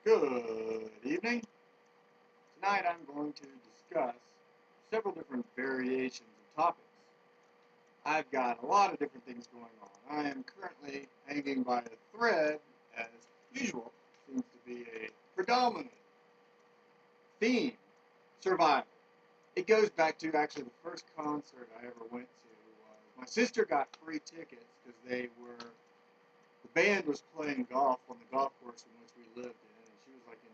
Good evening. Tonight I'm going to discuss several different variations of topics. I've got a lot of different things going on. I am currently hanging by a thread, as usual, seems to be a predominant theme, survival. It goes back to actually the first concert I ever went to. My sister got free tickets because the band was playing golf on the golf course in which we lived in, and she was like in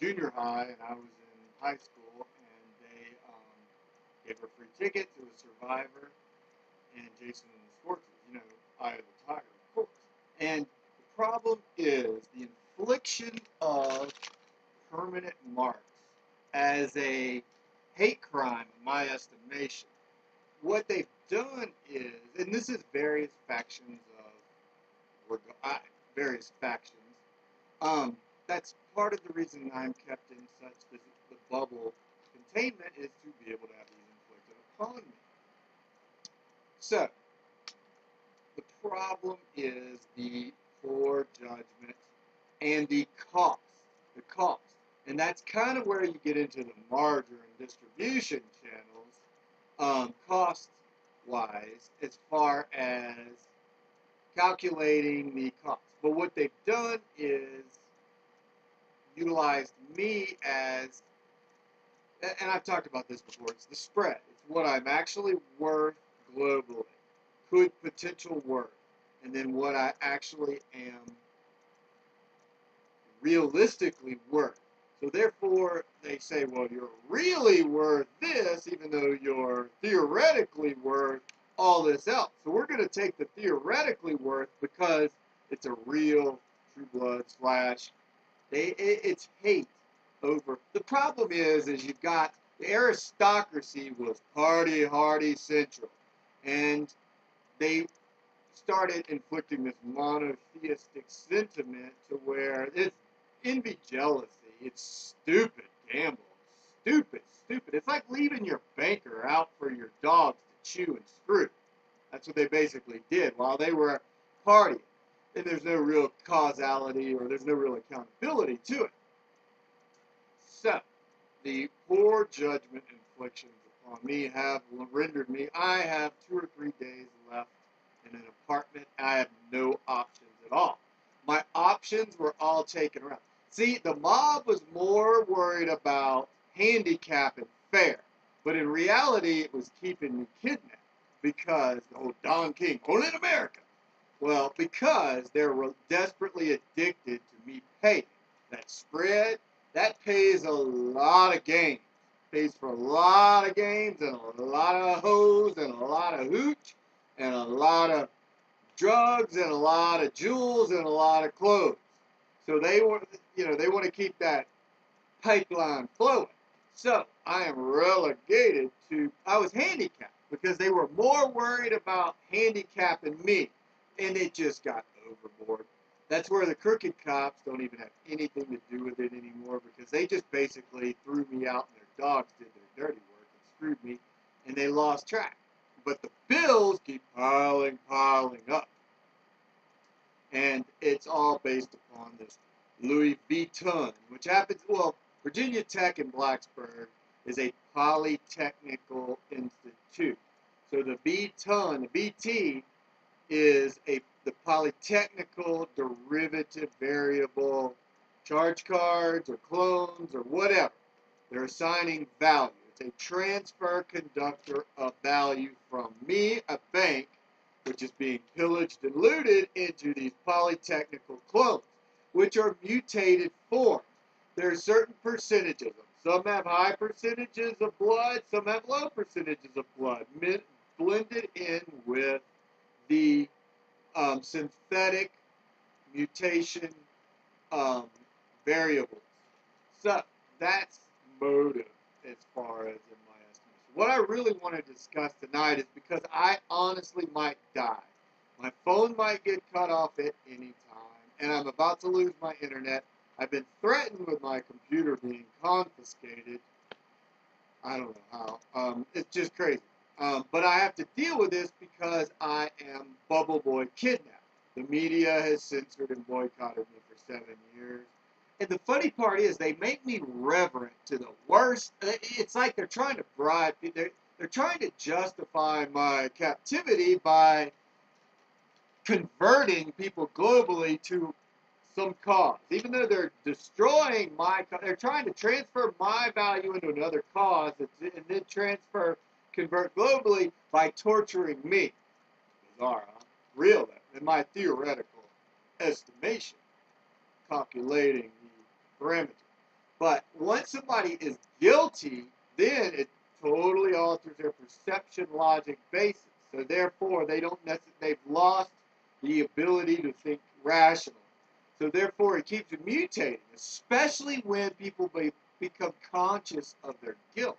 junior high, and I was in high school, and they gave her free tickets. It was Survivor and Jason and the Scorchers, Eye of the Tiger, of course. And the problem is the infliction of permanent marks as a hate crime, in my estimation. What they've done is, and this is various factions various factions. That's part of the reason I'm kept in such the bubble containment is to be able to have these inflicted upon me. So, the problem is the poor judgment and the cost. The cost. And that's kind of where you get into the margarine distribution channels, cost-wise, as far as calculating the cost. But what they've done is utilized me as, and I've talked about this before, it's the spread. It's what I'm actually worth globally, potential worth, and then what I actually am realistically worth. So therefore, they say, well, you're really worth this, even though you're theoretically worth all this else. So we're going to take the theoretically worth because it's a real True Blood slash. It's hate over. The problem is you've got the aristocracy was party hardy central, and they started inflicting this monotheistic sentiment to where it's envy, jealousy. It's stupid gamble. Stupid. It's like leaving your banker out for your dogs to chew and screw. That's what they basically did while they were partying. And there's no real causality or there's no real accountability to it. So, the poor judgment inflictions upon me have rendered me, I have 2 or 3 days left in an apartment. I have no options at all. My options were all taken around. See, the mob was more worried about handicap and fare, but in reality, it was keeping me kidnapped because, Don King, only in America. Well, because they're desperately addicted to me paying. That spread, that pays a lot of games. Pays for a lot of games and a lot of hoes and a lot of hooch and a lot of drugs and a lot of jewels and a lot of clothes. So they want to keep that pipeline flowing. So I am relegated to, I was handicapped because they were more worried about handicapping me, and it just got overboard. That's where the crooked cops don't even have anything to do with it anymore because they just basically threw me out and their dogs did their dirty work and screwed me, and they lost track. But the bills keep piling up. And it's all based upon this Louis Vuitton, which happens, Virginia Tech in Blacksburg is a polytechnical institute. So the Vuitton, the BT, is the polytechnical derivative variable charge cards or clones or whatever. They're assigning value. It's a transfer conductor of value from me, a bank, which is being pillaged and looted, into these polytechnical clones, which are mutated forms. There are certain percentages of them. Some have high percentages of blood, some have low percentages of blood, blended in with the synthetic mutation variables. So that's motive as far as in my estimation. What I really want to discuss tonight is because I honestly might die. My phone might get cut off at any time, and I'm about to lose my internet. I've been threatened with my computer being confiscated. I don't know how. It's just crazy. But I have to deal with this because I am Bubble Boy kidnapped. The media has censored and boycotted me for 7 years. And the funny part is they make me reverent to the worst. It's like they're trying to bribe. They're trying to justify my captivity by converting people globally to some cause. Even though they're destroying they're trying to transfer my value into another cause and then convert globally by torturing me. Bizarre, huh? Real, in my theoretical estimation, calculating the parameters. But once somebody is guilty, then it totally alters their perception logic basis. So therefore, they've lost the ability to think rationally. So therefore, it keeps mutating, especially when people become conscious of their guilt,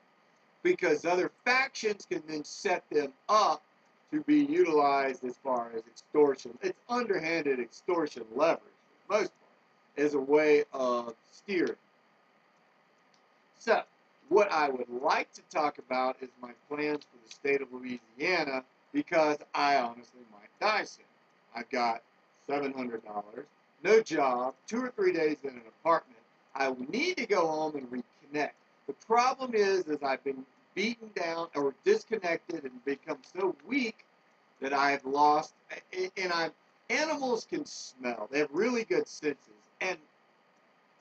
because other factions can then set them up to be utilized as far as extortion. It's underhanded extortion leverage, for the most part, as a way of steering. So, what I would like to talk about is my plans for the state of Louisiana, because I honestly might die soon. I've got $700, no job, 2 or 3 days in an apartment. I need to go home and reconnect. The problem is I've been beaten down or disconnected and become so weak that I've lost, and animals can smell. They have really good senses, and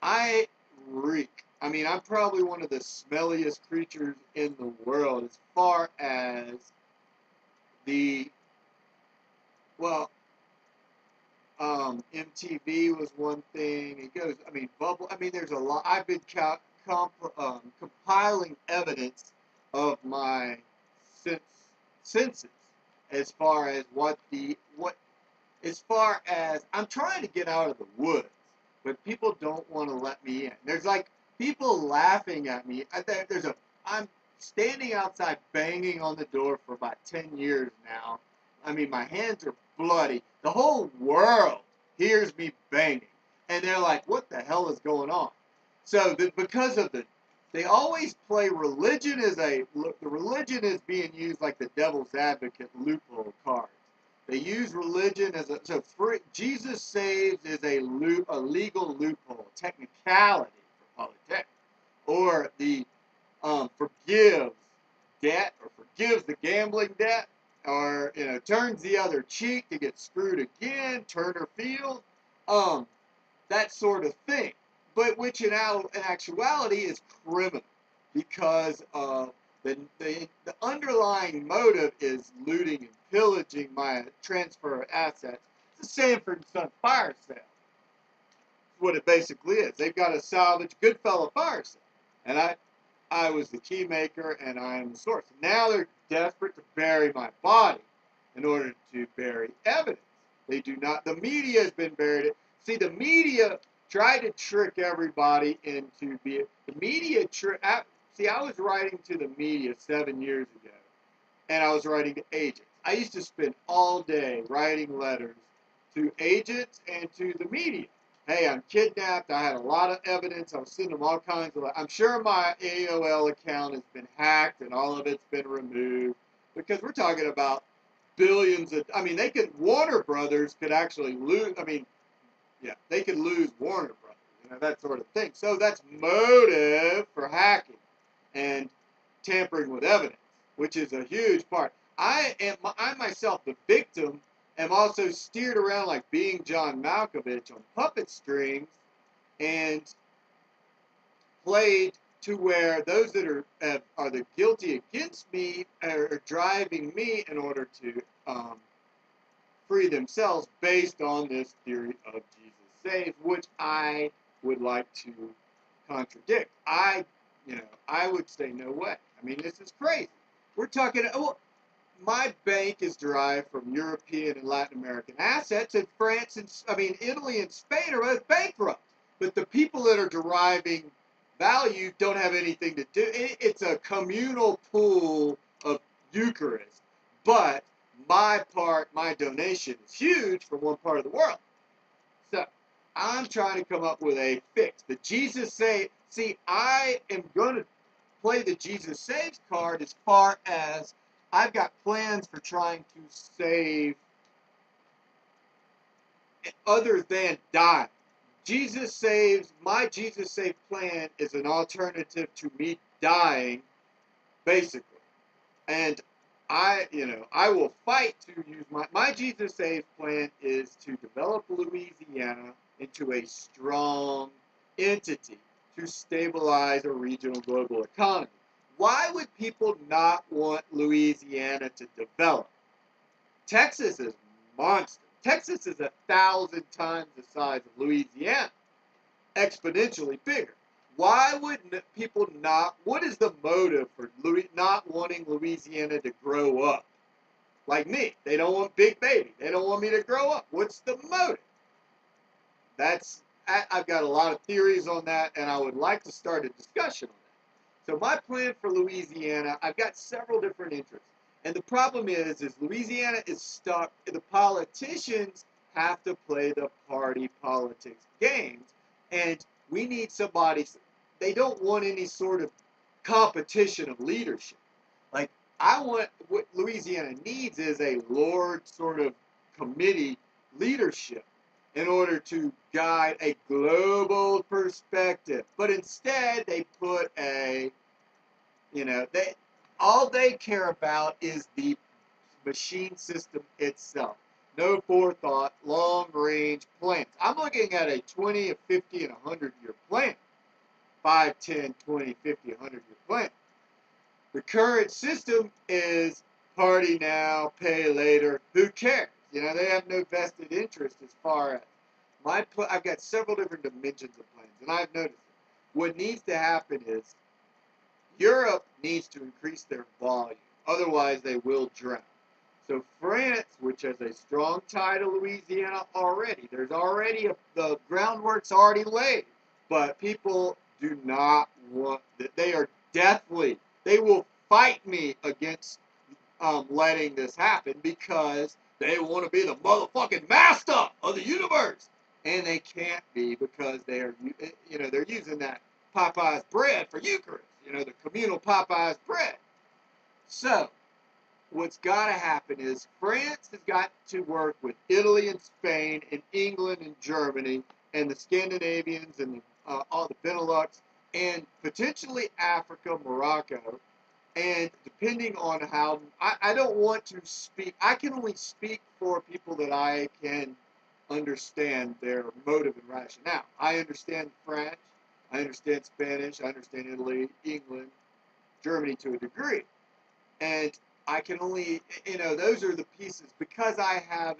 I reek. I mean, I'm probably one of the smelliest creatures in the world as far as MTV was one thing. It goes, I mean, there's a lot. I've been compiling evidence of my senses as far as as far as I'm trying to get out of the woods, but people don't want to let me in. There's like people laughing at me. I'm standing outside banging on the door for about 10 years now. I mean, my hands are bloody. The whole world hears me banging. And they're like, what the hell is going on? So because of they always play religion the religion is being used like the devil's advocate loophole card. They use religion as Jesus saves is a legal loophole, technicality for politics, or the forgives debt or forgives the gambling debt, or turns the other cheek to get screwed again, Turner Field, that sort of thing. But which in actuality is criminal, because the underlying motive is looting and pillaging my transfer of assets. It's a Sanford & Son fire sale. That's what it basically is. They've got a salvage Goodfellow fire sale. And I was the key maker, and I am the source. Now they're desperate to bury my body in order to bury evidence. They do not. The media has been buried. See, the media tried to trick everybody into being. The media. See, I was writing to the media 7 years ago, and I was writing to agents. I used to spend all day writing letters to agents and to the media. Hey, I'm kidnapped. I had a lot of evidence. I was sending them all kinds of. I'm sure my AOL account has been hacked and all of it's been removed, because we're talking about billions of. I mean, Warner Brothers could actually lose. I mean, yeah, they could lose Warner Brothers, that sort of thing. So that's motive for hacking and tampering with evidence, which is a huge part. I myself, the victim, am also steered around like being John Malkovich on puppet strings, and played to where those that are the guilty against me are driving me in order to free themselves based on this theory of Jesus saves, which I would like to contradict. I would say no way. I mean, this is crazy. We're talking. My bank is derived from European and Latin American assets, and Italy and Spain are both bankrupt. But the people that are deriving value don't have anything to do. It's a communal pool of Eucharist. But my donation is huge from one part of the world. So I'm trying to come up with a fix. The Jesus Saves. See, I am going to play the Jesus Saves card as far as I've got plans for trying to save other than dying. my Jesus Saves plan is an alternative to me dying, basically. And I will fight to use my Jesus Saves plan is to develop Louisiana into a strong entity to stabilize a regional global economy. Why would people not want Louisiana to develop? Texas is monster. Texas is 1,000 times the size of Louisiana, exponentially bigger. Why would people not? What is the motive for not wanting Louisiana to grow up? Like me, they don't want big baby. They don't want me to grow up. What's the motive? I've got a lot of theories on that, and I would like to start a discussion on that. So my plan for Louisiana, I've got several different interests. And the problem is Louisiana is stuck. The politicians have to play the party politics games, and we need somebody. They don't want any sort of competition of leadership. Like what Louisiana needs is a Lord sort of committee leadership in order to guide a global perspective. But instead, they put all they care about is the machine system itself. No forethought, long-range plans. I'm looking at a 20, a 50, and a 100-year plan. 5, 10, 20, 50, 100-year plan. The current system is party now, pay later, who cares? They have no vested interest as far as I've got several different dimensions of plans, and I've noticed what needs to happen is Europe needs to increase their volume, otherwise they will drown. So France, which has a strong tie to Louisiana already, the groundwork's already laid, but people do not want that. They will fight me against letting this happen because they want to be the motherfucking master of the universe, and they can't be because they're using that Popeye's bread for Eucharist, the communal Popeye's bread. So what's got to happen is France has got to work with Italy and Spain and England and Germany and the Scandinavians and all the Benelux and potentially Africa, Morocco. And depending on how, I don't want to speak, I can only speak for people that I can understand their motive and rationale. I understand French, I understand Spanish, I understand Italy, England, Germany to a degree. And I can only, those are the pieces, because I have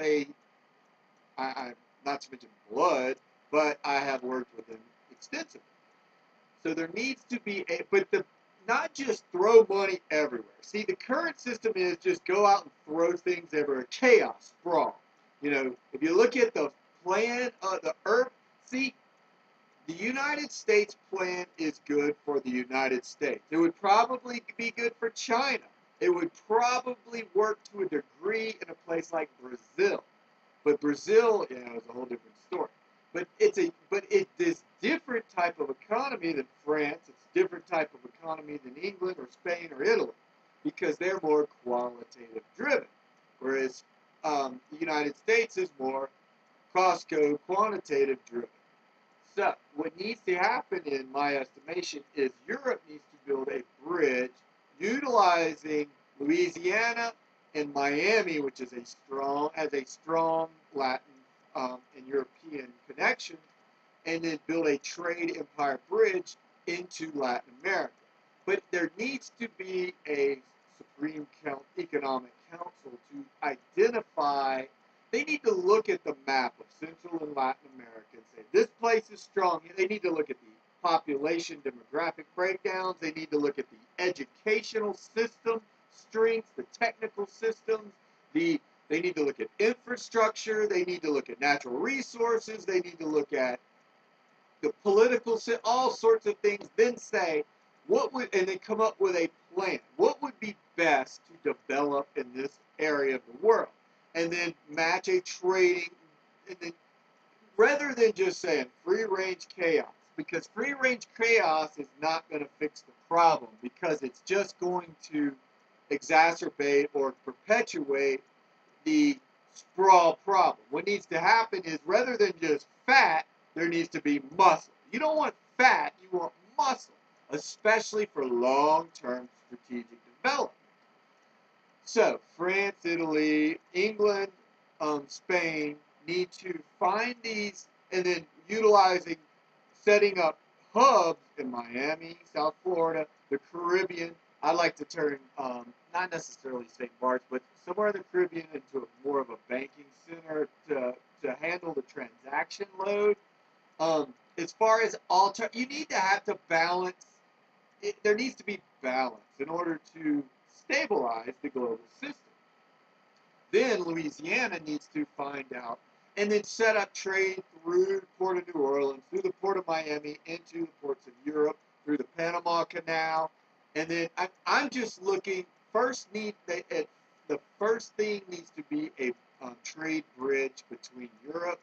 not to mention blood, but I have worked with them extensively. So there needs to be not just throw money everywhere. See, the current system is just go out and throw things everywhere. Chaos, sprawl. If you look at the plan of the earth, see, the United States plan is good for the United States. It would probably be good for China. It would probably work to a degree in a place like Brazil. But Brazil, is a whole different story. But it's this different type of economy than France. It's a different type of economy than England or Spain or Italy, because they're more qualitative driven, whereas the United States is more Costco quantitative driven. So what needs to happen, in my estimation, is Europe needs to build a bridge utilizing Louisiana and Miami, which is a strong Latin and European connection, and then build a trade empire bridge into Latin America. But there needs to be a Supreme Economic Council to identify. They need to look at the map of Central and Latin America and say, this place is strong. They need to look at the population demographic breakdowns. They need to look at the educational system strengths, the technical systems. They need to look at infrastructure. They need to look at natural resources. They need to look at the political, all sorts of things. Then say, and then come up with a plan. What would be best to develop in this area of the world? And then match a trading, and then rather than just saying free-range chaos, because free-range chaos is not going to fix the problem, because it's just going to exacerbate or perpetuate the sprawl problem. What needs to happen is, rather than just fat, there needs to be muscle. You don't want fat, you want muscle, especially for long-term strategic development. So France, Italy, England, Spain need to find these and then utilizing, setting up hubs in Miami, South Florida, the Caribbean. I like to turn, not necessarily St. Bart's, but somewhere in the Caribbean into more of a banking center to handle the transaction load. As far as you need to have to balance. There needs to be balance in order to stabilize the global system. Then Louisiana needs to find out and then set up trade through the Port of New Orleans, through the Port of Miami, into the ports of Europe, through the Panama Canal. And then I'm just looking, the first thing needs to be a trade bridge between Europe,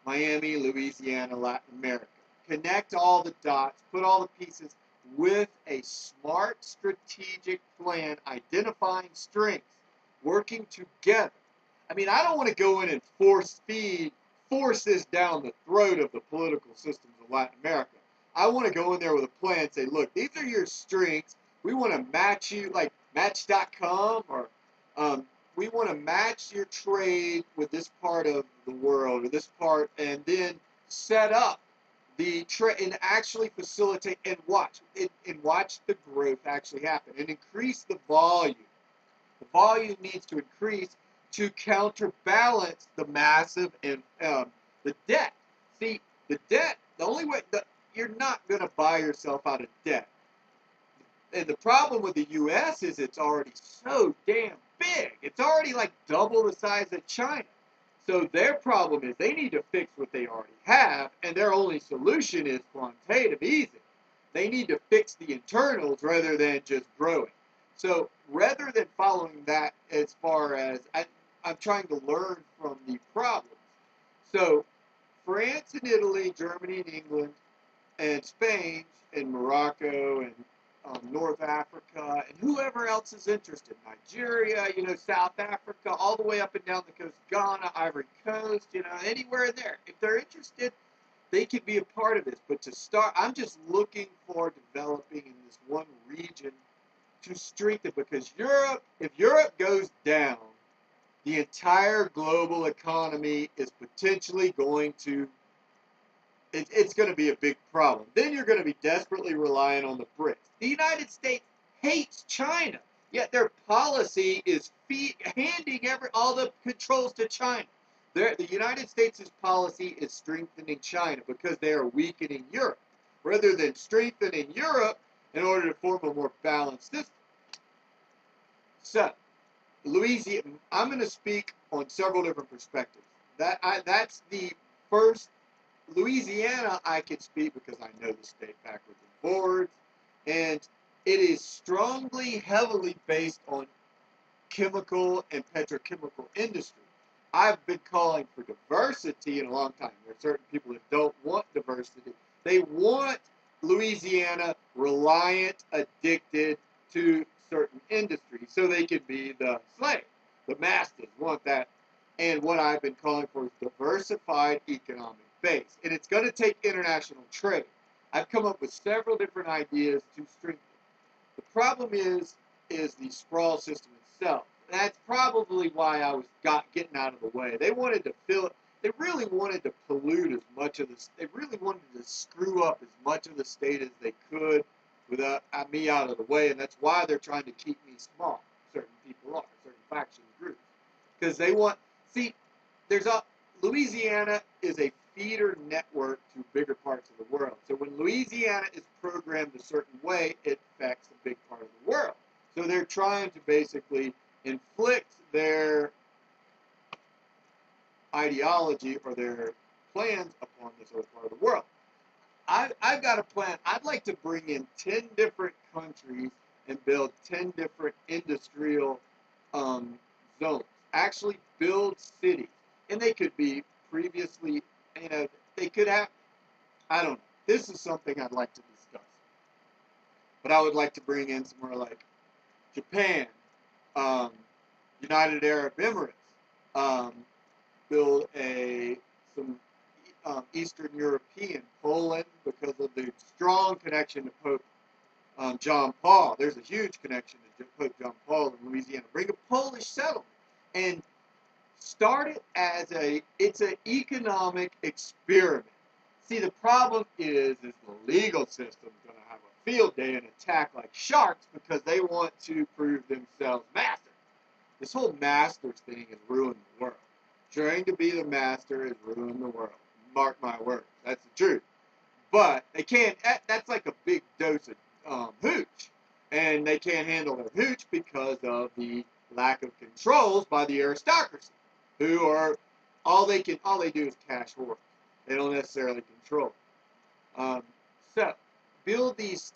Miami, Louisiana, Latin America. Connect all the dots, put all the pieces with a smart strategic plan, identifying strengths, working together. I mean, I don't want to go in and force this down the throat of the political systems of Latin America. I want to go in there with a plan and say, look, these are your strengths. We want to match you, like Match.com, or we want to match your trade with this part of the world or this part, and then set up the trade and actually facilitate and watch the growth actually happen and increase the volume. The volume needs to increase to counterbalance the massive and the debt. See, the debt, the only way you're not going to buy yourself out of debt. And the problem with the U.S. is it's already so damn big. It's already like double the size of China. So their problem is they need to fix what they already have, and their only solution is quantitative easing. They need to fix the internals rather than just growing. So rather than following that as far as, I'm trying to learn from the problems. So France and Italy, Germany and England, and Spain and Morocco and North Africa, and whoever else is interested. Nigeria, South Africa, all the way up and down the coast, Ghana, Ivory Coast, anywhere in there. If they're interested, they could be a part of this. But to start, I'm just looking for developing in this one region to strengthen, because if Europe goes down, the entire global economy is potentially going to, it's going to be a big problem. Then you're going to be desperately relying on the BRICS. The United States hates China, yet their policy is handing all the controls to China. The United States' policy is strengthening China because they are weakening Europe, rather than strengthening Europe in order to form a more balanced system. So, Louisiana, I'm going to speak on several different perspectives. That's the first. Louisiana, I can speak because I know the state backwards and forwards, and it is strongly, heavily based on chemical and petrochemical industry. I've been calling for diversity in a long time. There are certain people that don't want diversity. They want Louisiana reliant, addicted to certain industries so they can be the slave. The masters want that. And what I've been calling for is diversified economic base. And it's going to take international trade. I've come up with several different ideas to strengthen. The problem is the sprawl system itself. That's probably why I was getting out of the way. They wanted to fill it. They really wanted to pollute as much of this. They really wanted to screw up as much of the state as they could without me out of the way. And that's why they're trying to keep me small. Certain people are, certain faction groups. Because they want, Louisiana is a feeder network to bigger parts of the world. So when Louisiana is programmed a certain way, it affects a big part of the world. So they're trying to basically inflict their ideology or their plans upon this other part of the world. I've got a plan. I'd like to bring in 10 different countries and build 10 different industrial zones. Actually build cities. And they could be previously, they could have, I don't know. This is something I'd like to discuss. But I would like to bring in somewhere like Japan, United Arab Emirates, build some Eastern European, Poland, because of the strong connection to Pope John Paul. There's a huge connection to Pope John Paul in Louisiana. Bring a Polish settlement and start it as it's an economic experiment. See, the problem is the legal system is going to have a field day and attack like sharks because they want to prove themselves masters. This whole masters thing has ruined the world. Trying to be the master has ruined the world. Mark my words. That's the truth. But they can't, that's like a big dose of hooch. And they can't handle their hooch because of the lack of controls by the aristocracy, who are, all they do is cash work. They don't necessarily control. So, build these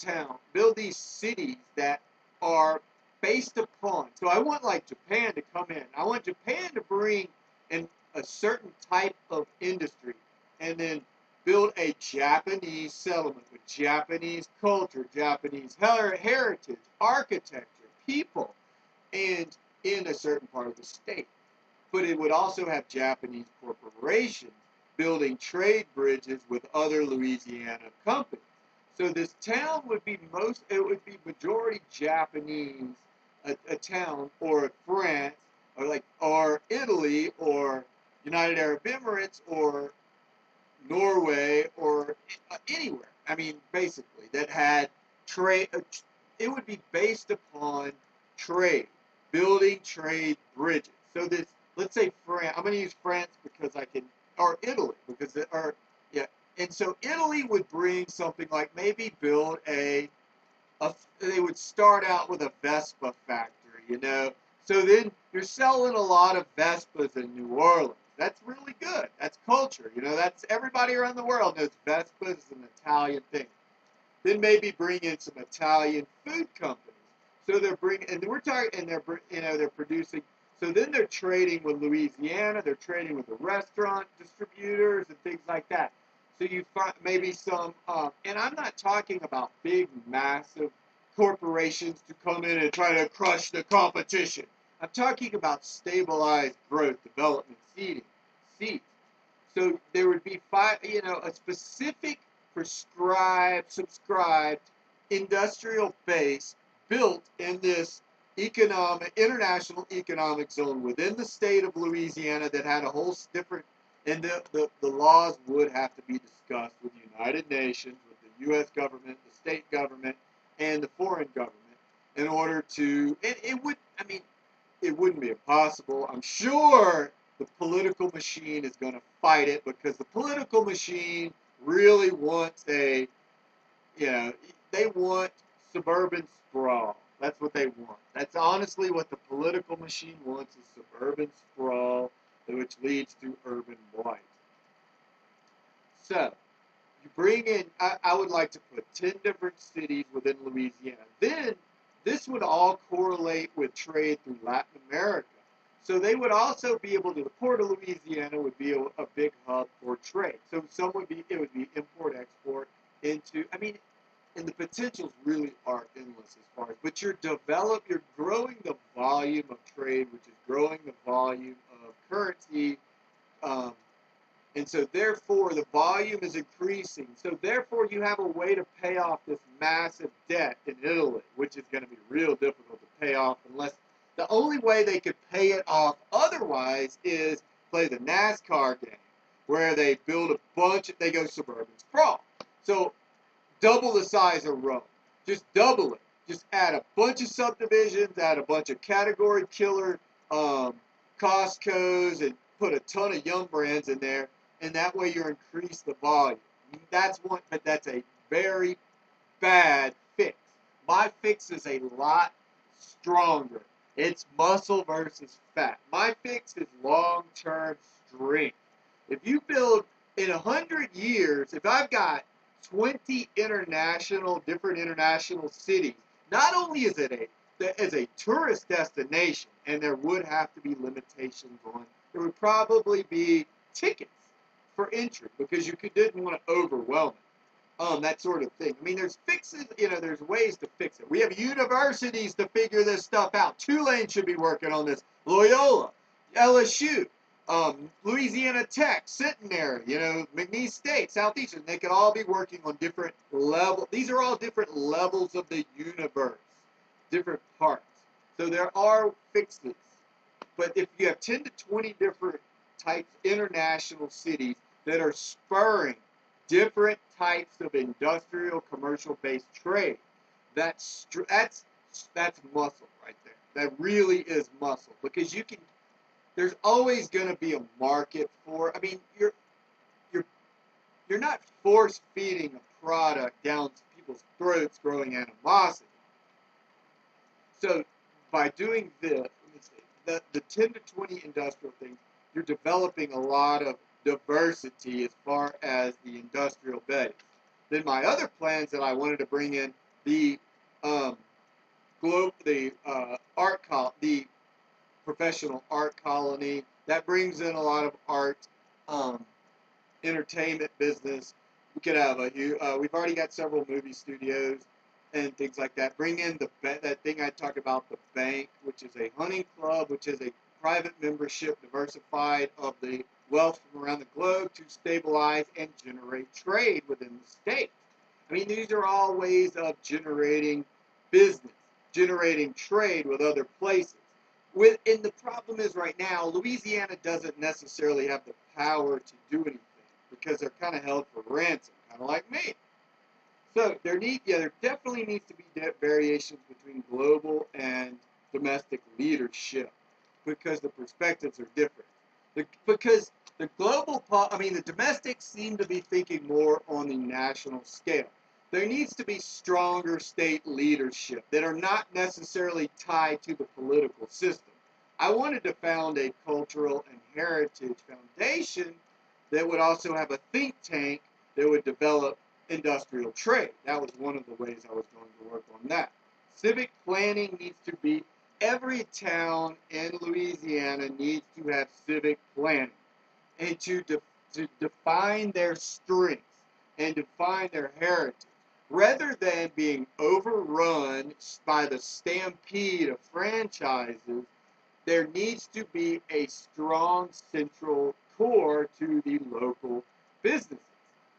cities that are based upon. So I want like Japan to come in. I want Japan to bring in a certain type of industry and then build a Japanese settlement with Japanese culture, Japanese heritage, architecture, people, and in a certain part of the state. But it would also have Japanese corporations building trade bridges with other Louisiana companies. So this town would be majority Japanese, a town, or France, or Italy, or United Arab Emirates, or Norway, or anywhere. I mean, basically, that had trade. It would be based upon trade, building trade bridges. So this, let's say France. I'm going to use France because I can, or Italy because and so Italy would bring something like maybe build they would start out with a Vespa factory, So then you're selling a lot of Vespas in New Orleans. That's really good. That's culture, That's everybody around the world knows Vespa is an Italian thing. Then maybe bring in some Italian food companies. So they're they're producing. So then they're trading with Louisiana. They're trading with the restaurant distributors and things like that. So you find maybe some, and I'm not talking about big, massive corporations to come in and try to crush the competition. I'm talking about stabilized growth, development, seeds. So there would be a specific subscribed industrial base built in this international economic zone within the state of Louisiana that had a whole different, and the laws would have to be discussed with the United Nations, with the U.S. government, the state government, and the foreign government in order to, it wouldn't be impossible. I'm sure the political machine is going to fight it because the political machine really wants they want suburban sprawl. That's what they want. That's honestly what the political machine wants, is suburban sprawl, which leads to urban blight. So, you bring in, I would like to put 10 different cities within Louisiana. Then, this would all correlate with trade through Latin America. So they would also be able to, the port of Louisiana would be a big hub for trade. So it would be import-export into, and the potentials really are endless as far as, but you're growing the volume of trade, which is growing the volume of currency, and so therefore the volume is increasing. So therefore you have a way to pay off this massive debt in Italy, which is going to be real difficult to pay off unless, the only way they could pay it off otherwise is play the NASCAR game, where they build they go suburban sprawl. So double the size of Rome. Just double it. Just add a bunch of subdivisions, add a bunch of category killer Costco's, and put a ton of Young Brands in there, and that way you increase the volume. But that's a very bad fix. My fix is a lot stronger. It's muscle versus fat. My fix is long-term strength. If you build in 100 years, if I've got 20 different international cities, not only is it a tourist destination, and there would have to be limitations on, there would probably be tickets for entry because you didn't want to overwhelm it. That sort of thing. There's fixes, there's ways to fix it. We have universities to figure this stuff out. Tulane should be working on this. Loyola, LSU. Louisiana Tech, sitting there, you know, McNeese State, Southeastern, they could all be working on different levels. These are all different levels of the universe, different parts. So there are fixes. But if you have 10 to 20 different types, international cities that are spurring different types of industrial, commercial-based trade, that's muscle right there. That really is muscle, because you can. There's always going to be a market for. I mean, you're not force feeding a product down people's throats, growing animosity. So by doing this, let me see, the 10 to 20 industrial things, you're developing a lot of diversity as far as the industrial base. Then my other plans that I wanted to bring in the the professional art colony that brings in a lot of art, entertainment business. We could have we've already got several movie studios and things like that. Bring in that thing I talked about, the bank, which is a hunting club, which is a private membership, diversified of the wealth from around the globe to stabilize and generate trade within the state. I mean, these are all ways of generating business, generating trade with other places. And the problem is right now, Louisiana doesn't necessarily have the power to do anything because they're kind of held for ransom, kind of like me. So there definitely needs to be variations between global and domestic leadership because the perspectives are different. Because the the domestics seem to be thinking more on the national scale. There needs to be stronger state leadership that are not necessarily tied to the political system. I wanted to found a cultural and heritage foundation that would also have a think tank that would develop industrial trade. That was one of the ways I was going to work on that. Civic planning needs to be, every town in Louisiana needs to have civic planning and to define their strengths and define their heritage. Rather than being overrun by the stampede of franchises, there needs to be a strong central core to the local businesses.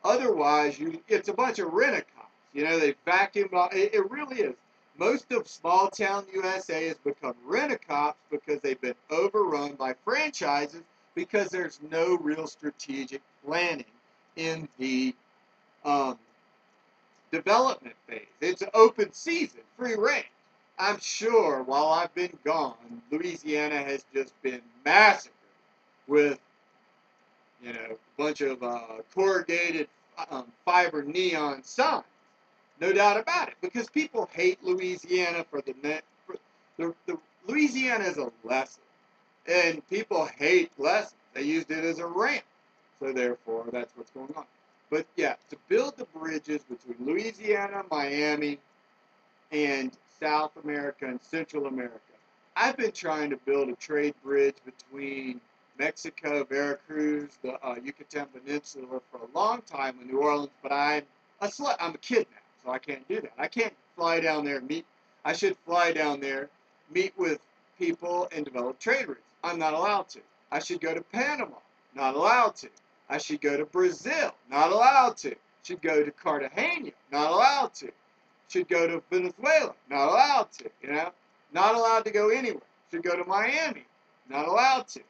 Otherwise, it's a bunch of rent-a-cops. You know, they vacuum out. It really is. Most of small-town USA has become rent-a-cops because they've been overrun by franchises because there's no real strategic planning in the development phase. It's an open season, free range. I'm sure while I've been gone, Louisiana has just been massacred with, you know, a bunch of corrugated fiber neon signs. No doubt about it, because people hate Louisiana for the Louisiana is a lesson, and people hate lessons. They used it as a ramp, so therefore that's what's going on. But yeah, to build the bridges between Louisiana, Miami, and South America and Central America. I've been trying to build a trade bridge between Mexico, Veracruz, the Yucatan Peninsula for a long time in New Orleans, but I'm a kid now, so I can't do that. I can't fly down there and meet. I should fly down there, meet with people, and develop trade routes. I'm not allowed to. I should go to Panama. Not allowed to. I should go to Brazil. Not allowed to. Should go to Cartagena. Not allowed to. Should go to Venezuela. Not allowed to. You know, not allowed to go anywhere. Should go to Miami. Not allowed to.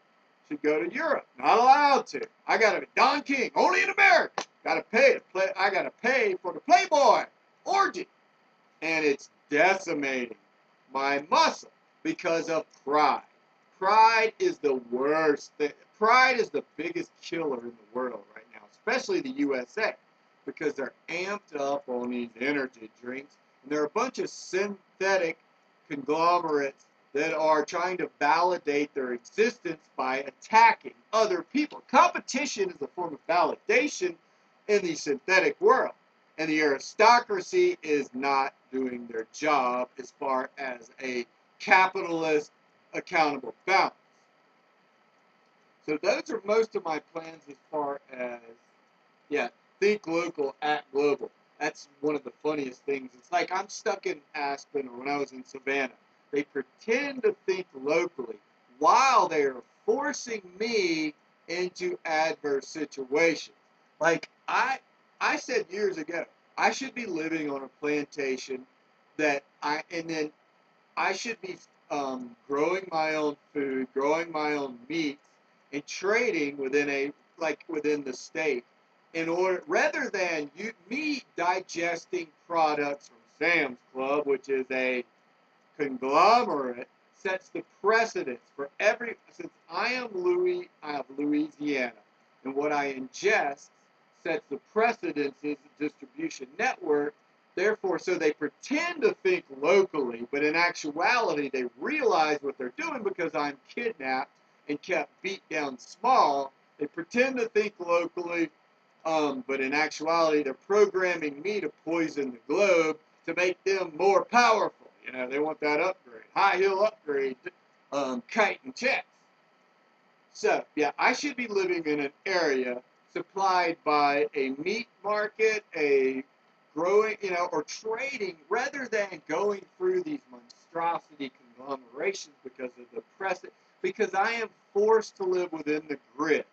Should go to Europe. Not allowed to. I gotta be Don King. Only in America. Gotta pay to play. I gotta pay for the Playboy orgy, and it's decimating my muscle because of pride. Pride is the worst thing. Pride is the biggest killer in the world right now, especially the USA, because they're amped up on these energy drinks, and they're a bunch of synthetic conglomerates that are trying to validate their existence by attacking other people. Competition is a form of validation in the synthetic world, and the aristocracy is not doing their job as far as a capitalist accountable balance. So those are most of my plans as far as, yeah, think local, act global. That's one of the funniest things. It's like I'm stuck in Aspen or when I was in Savannah. They pretend to think locally while they are forcing me into adverse situations. Like I said years ago, I should be living on a plantation and then I should be growing my own food, growing my own meats, and trading within the state in order rather than me digesting products from Sam's Club, which is a conglomerate, sets the precedence for since I have Louisiana, and what I ingest sets the precedence is the distribution network. Therefore, so they pretend to think locally, but in actuality, they realize what they're doing because I'm kidnapped and kept beat down small. They pretend to think locally, but in actuality, they're programming me to poison the globe to make them more powerful. You know, they want that upgrade, high heel upgrade, kite and checks. So, yeah, I should be living in an area supplied by a meat market, a growing, or trading, rather than going through these monstrosity conglomerations because of the precedent, because I am forced to live within the grid,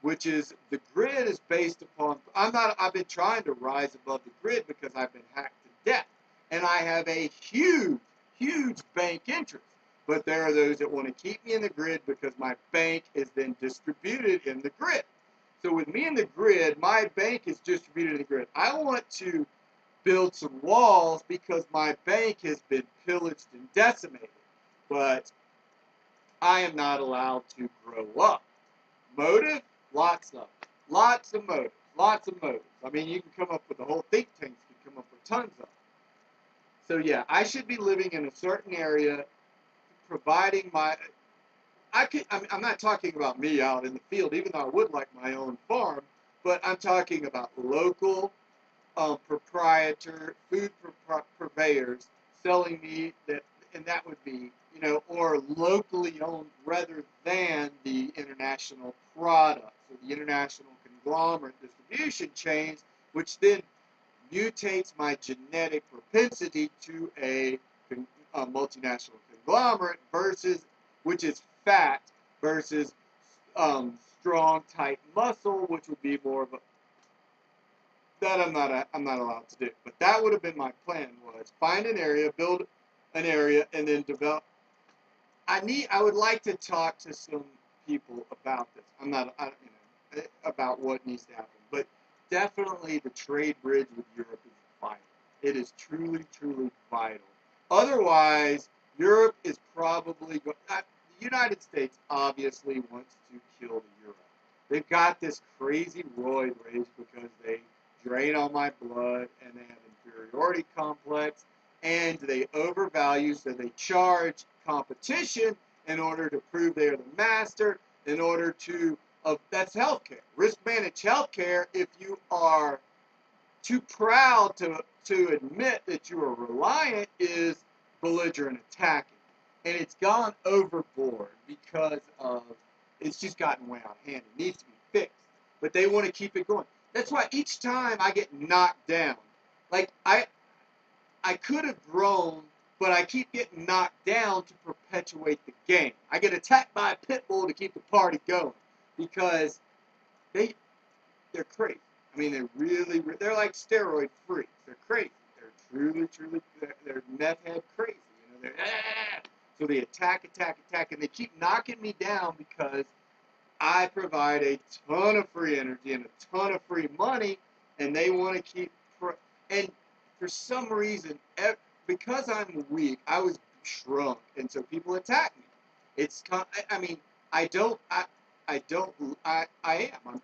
which is, the grid is based upon, I've been trying to rise above the grid because I've been hacked to death, and I have a huge, huge bank interest. But there are those that want to keep me in the grid because my bank is then distributed in the grid. So with me in the grid, my bank is distributed in the grid. I want to build some walls because my bank has been pillaged and decimated. But I am not allowed to grow up. Motive? Lots of. Lots of motives. Lots of motives. I mean, you can come up with, the whole think tanks can come up with tons of them. So yeah, I should be living in a certain area, providing I'm not talking about me out in the field, even though I would like my own farm, but I'm talking about local food purveyors selling me that, and that would be, or locally owned rather than the international products or the international conglomerate distribution chains, which then mutates my genetic propensity to a multinational conglomerate which is fat, versus strong, tight muscle, which would be more of a, that I'm not allowed to do. But that would have been my plan, was find an area, build an area, and then develop. I would like to talk to some people about this. About what needs to happen. But definitely the trade bridge with Europe is vital. It is truly, truly vital. Otherwise, Europe is probably going. The United States obviously wants to kill the euro. They've got this crazy roid rage because they drain all my blood and they have inferiority complex and they overvalue, so they charge competition in order to prove they are the master, in order to, that's healthcare. Risk managed healthcare, if you are too proud to admit that you are reliant, is belligerent attacking. And it's gone overboard because of, it's just gotten way out of hand. It needs to be fixed. But they want to keep it going. That's why each time I get knocked down, like I could have grown, but I keep getting knocked down to perpetuate the game. I get attacked by a pit bull to keep the party going because they're crazy. I mean, they're like steroid freaks. They're crazy. They're truly, they're meth head crazy. So they attack, and they keep knocking me down because I provide a ton of free energy and a ton of free money, and they want to keep, and for some reason, because I'm weak, I was shrunk, and so people attack me. I'm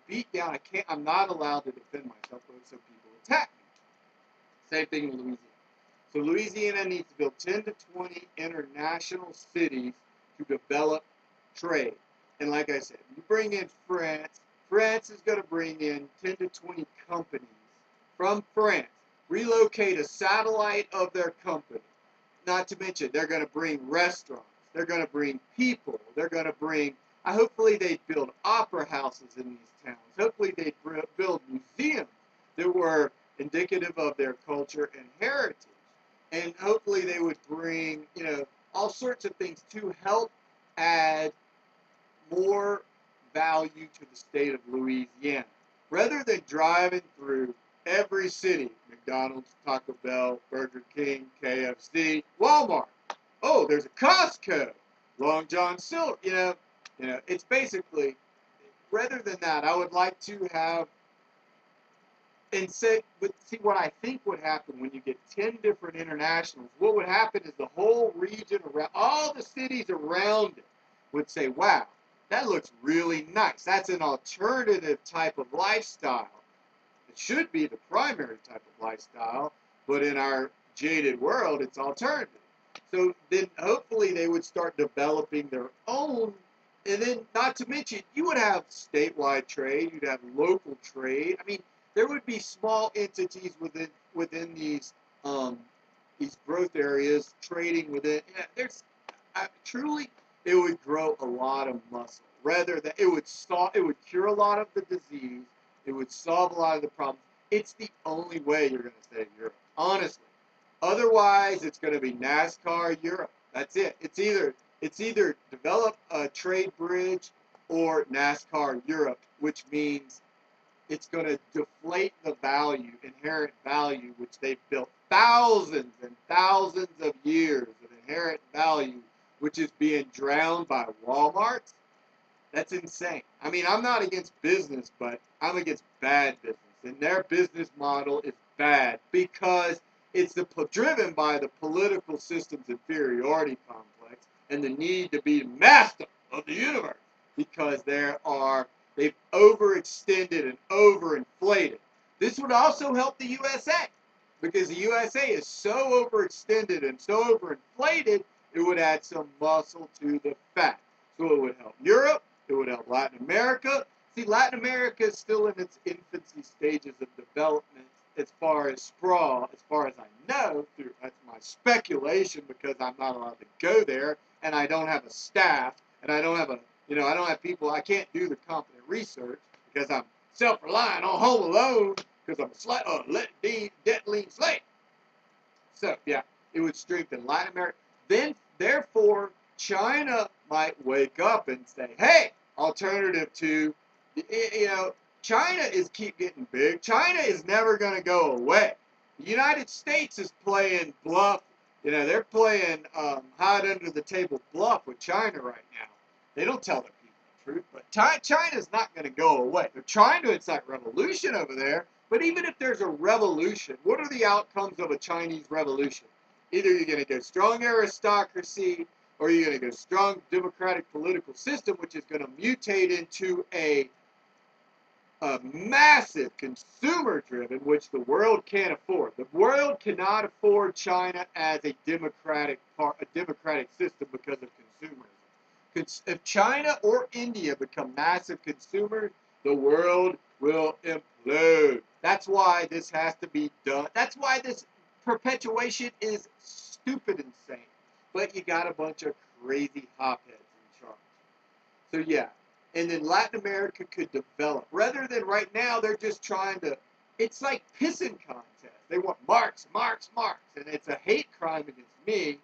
beat down. I'm not allowed to defend myself, so people attack me. Same thing in Louisiana. So Louisiana needs to build 10 to 20 international cities to develop trade. And like I said, you bring in France. France is going to bring in 10 to 20 companies from France, relocate a satellite of their company. Not to mention, they're going to bring restaurants. They're going to bring people. They're going to bring, hopefully they'd build opera houses in these towns. Hopefully they'd build museums that were indicative of their culture and heritage. And hopefully they would bring, all sorts of things to help add more value to the state of Louisiana. Rather than driving through every city, McDonald's, Taco Bell, Burger King, KFC, Walmart. Oh, there's a Costco, Long John Silver. It's basically, rather than that, I would like to have, and say, but see what I think would happen when you get 10 different internationals. What would happen is the whole region around, all the cities around it would say, wow, that looks really nice. That's an alternative type of lifestyle. It should be the primary type of lifestyle, but in our jaded world, it's alternative. So then hopefully they would start developing their own, and then not to mention, you would have statewide trade, you'd have local trade. I mean, there would be small entities within these growth areas trading within. Truly, it would grow a lot of muscle. Rather than it would cure a lot of the disease. It would solve a lot of the problems. It's the only way you're going to save Europe, honestly. Otherwise, it's going to be NASCAR Europe. That's it. It's either develop a trade bridge or NASCAR Europe, which means it's going to deflate the value, inherent value, which they've built thousands and thousands of years of inherent value, which is being drowned by Walmarts. That's insane. I mean, I'm not against business, but I'm against bad business. And their business model is bad because it's driven by the political system's inferiority complex and the need to be master of the universe because they've overextended and overinflated. This would also help the USA because the USA is so overextended and so overinflated, it would add some muscle to the fat. So it would help Europe. It would help Latin America. See, Latin America is still in its infancy stages of development as far as sprawl, as far as I know. That's my speculation because I'm not allowed to go there, and I don't have a staff, and I don't have I don't have people. I can't do the competent research because I'm self-reliant on home alone because I'm a debt lean slave. So, yeah, it would strengthen Latin America. Then, therefore, China might wake up and say, hey, alternative to, China is keep getting big. China is never going to go away. The United States is playing bluff. They're playing hide under the table bluff with China right now. They don't tell their people the truth, but China's not going to go away. They're trying to incite revolution over there, but even if there's a revolution, what are the outcomes of a Chinese revolution? Either you're going to go strong aristocracy, or you're going to go strong democratic political system, which is going to mutate into a massive consumer-driven, which the world can't afford. The world cannot afford China as a democratic system because of consumerism. If China or India become massive consumers, the world will implode. That's why this has to be done. That's why this perpetuation is stupid insane. But you got a bunch of crazy hopheads in charge. So yeah, and then Latin America could develop. Rather than right now, they're just trying to, it's like pissing contest. They want marks, marks, marks. And it's a hate crime against me.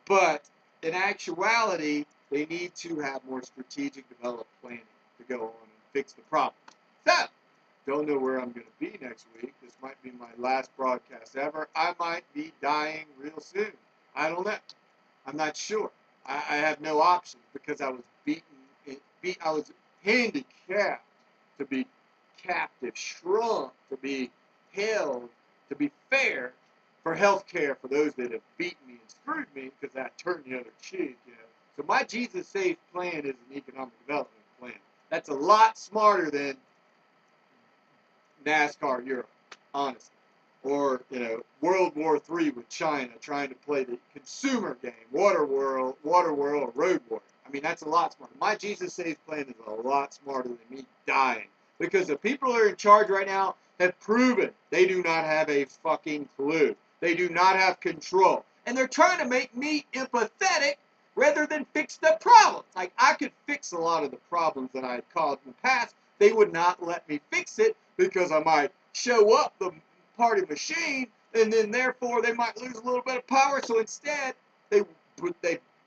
But in actuality, they need to have more strategic development planning to go on and fix the problem. So, don't know where I'm going to be next week. This might be my last broadcast ever. I might be dying real soon. I don't know. I'm not sure. I have no options because I was I was handicapped to be captive, shrunk, to be held, to be fair for health care for those that have beaten me and screwed me because I turned the other cheek. So my Jesus Saves plan is an economic development plan. That's a lot smarter than NASCAR Europe, honestly. Or, World War III with China trying to play the consumer game, water world, or road war. I mean, that's a lot smarter. My Jesus Saves plan is a lot smarter than me dying. Because the people who are in charge right now have proven they do not have a fucking clue. They do not have control. And they're trying to make me empathetic rather than fix the problems. Like, I could fix a lot of the problems that I had caused in the past. They would not let me fix it because I might show up the party machine, and then therefore they might lose a little bit of power. So instead, they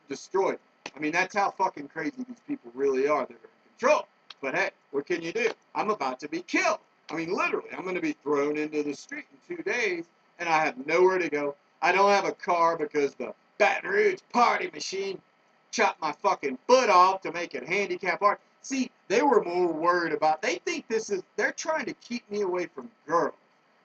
destroyed it. I mean, that's how fucking crazy these people really are that are in control. But hey, what can you do? I'm about to be killed. I mean, literally, I'm going to be thrown into the street in 2 days, and I have nowhere to go. I don't have a car because the Baton Rouge party machine chopped my fucking foot off to make it handicap art. See, they were more worried about, they think they're trying to keep me away from girls.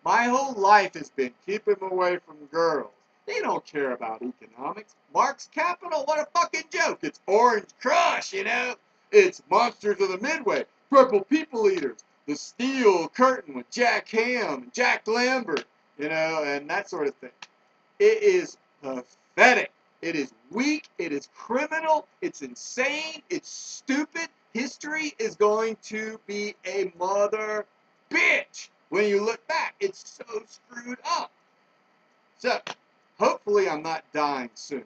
My whole life has been keep them away from girls. They don't care about economics. Marx Capital, what a fucking joke. It's Orange Crush, you know? It's Monsters of the Midway, Purple People Eaters, The Steel Curtain with Jack Ham and Jack Lambert, you know, and that sort of thing. It is pathetic. It is weak. It is criminal. It's insane. It's stupid. History is going to be a mother bitch when you look back. It's so screwed up. So, hopefully I'm not dying soon.